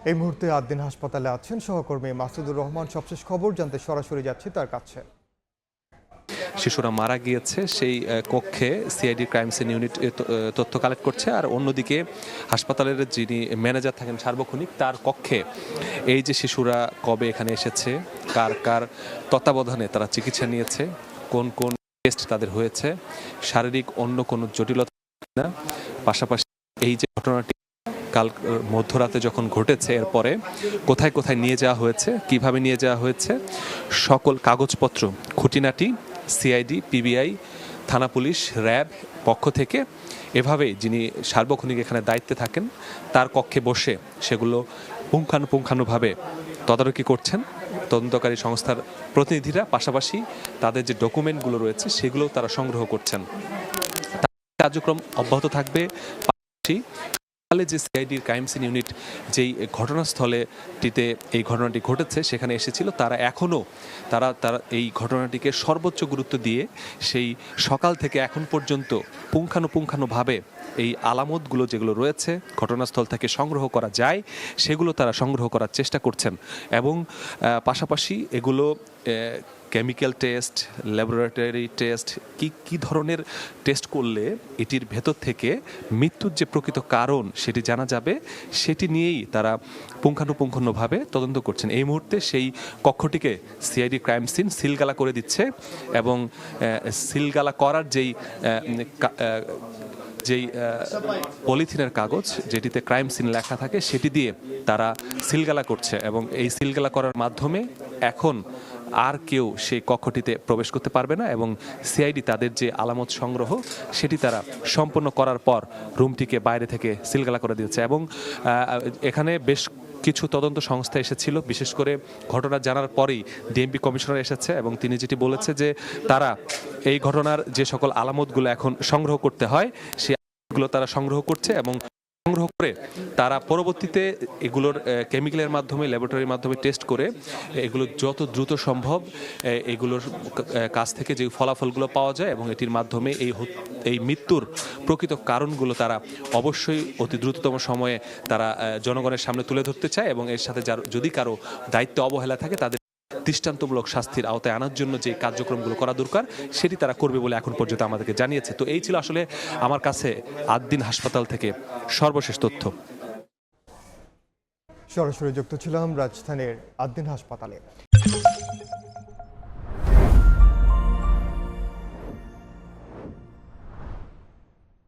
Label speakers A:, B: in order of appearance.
A: এই মুহূর্তে আদ্দিন হাসপাতালে আছেন সহকর্মী মাসুদুর রহমান। সবশেষ খবর জানতে সরাসরি যাচ্ছি তার কাছে।
B: শিশুরা মারা গিয়েছে সেই কক্ষে সিআইডি ক্রাইম সিন ইউনিট তথ্য কালেক্ট করছে, আর অন্যদিকে হাসপাতালের যিনি ম্যানেজার থাকেন সার্বক্ষণিক, তার কক্ষে এই যে শিশুরা কবে এখানে এসেছে, কার কার তত্ত্বাবধানে তারা চিকিৎসা নিয়েছে, কোন কোন টেস্ট তাদের হয়েছে, শারীরিক অন্য কোনো জটিলতা না, পাশাপাশি এই যে ঘটনাটি কাল মধ্যরাতে যখন ঘটেছে এরপরে কোথায় কোথায় নিয়ে যাওয়া হয়েছে, কিভাবে নিয়ে যাওয়া হয়েছে, সকল কাগজপত্র খুঁটিনাটি সিআইডি, পিবিআই, থানা পুলিশ, র্যাব পক্ষ থেকে এভাবেই যিনি সার্বক্ষণিক এখানে দায়িত্বে থাকেন তার কক্ষে বসে সেগুলো পুঙ্খানুপুঙ্খানুভাবে তদারকি করছেন তদন্তকারী সংস্থার প্রতিনিধিরা। পাশাপাশি তাদের যে ডকুমেন্টগুলো রয়েছে সেগুলো তারা সংগ্রহ করছেন। কার্যক্রম অব্যাহত থাকবে। যে সিআইডির ক্রাইম সিন ইউনিট যেই ঘটনাস্থলেটিতে এই ঘটনাটি ঘটেছে সেখানে এসেছিল, তারা এখনও তারা এই ঘটনাটিকে সর্বোচ্চ গুরুত্ব দিয়ে সেই সকাল থেকে এখন পর্যন্ত পুঙ্খানুপুঙ্খানুভাবে এই আলামতগুলো যেগুলো রয়েছে ঘটনাস্থল থেকে সংগ্রহ করা যায় সেগুলো তারা সংগ্রহ করার চেষ্টা করছেন, এবং পাশাপাশি এগুলো কেমিক্যাল টেস্ট, ল্যাবরেটরি টেস্ট, কি ধরনের টেস্ট করলে এটির ভেতর থেকে মৃত্যুর যে প্রকৃত কারণ সেটি জানা যাবে, সেটি নিয়েই তারা পুঙ্খানুপুঙ্খভাবে তদন্ত করছেন। এই মুহূর্তে সেই কক্ষটিকে সিআইডি ক্রাইম সিন সিলগালা করে দিচ্ছে, এবং সিলগালা করার যেই পলিথিনের কাগজ যেটিতে ক্রাইম সিন লেখা থাকে সেটি দিয়ে তারা সিলগালা করছে, এবং এই সিলগালা করার মাধ্যমে এখন আর কেউ সেই কক্ষটিতে প্রবেশ করতে পারবে না, এবং সিআইডি তাদের যে আলামত সংগ্রহ সেটি তারা সম্পন্ন করার পর রুমটিকে বাইরে থেকে সিলগালা করে দিয়েছে। এবং এখানে বেশ কিছু তদন্ত সংস্থা এসেছিল, বিশেষ করে ঘটনা জানার পরেই ডিএমপি কমিশনার এসেছে, এবং তিনি যেটি বলেছে যে তারা এই ঘটনার যে সকল আলামতগুলো এখন সংগ্রহ করতে হয় সেই আলামতগুলো তারা সংগ্রহ করছে, এবং সংগ্রহ করে তারা পরবর্তীতে এগুলোর কেমিক্যালের মাধ্যমে, ল্যাবরেটরির মাধ্যমে টেস্ট করে এগুলো যত দ্রুত সম্ভব এগুলোর কাছ থেকে যে ফলাফলগুলো পাওয়া যায় এবং এটির মাধ্যমে এই মৃত্যুর প্রকৃত কারণগুলো তারা অবশ্যই অতি দ্রুততম সময়ে তারা জনগণের সামনে তুলে ধরতে চায়, এবং এর সাথে যদি কারো দায়িত্ব অবহেলা থাকে তাদের দৃষ্টান্তমূলক শাস্তির আওতায় আনার জন্য যে কার্যক্রমগুলো করা দরকার সেটি তারা করবে বলে এখন পর্যন্ত আমাদেরকে জানিয়েছে। তো এই ছিল আসলে আমার কাছে আদ্দিন হাসপাতাল থেকে সর্বশেষ তথ্য।
A: সরাসরি যুক্ত ছিলাম রাজধানীর আদ্দিন হাসপাতালে।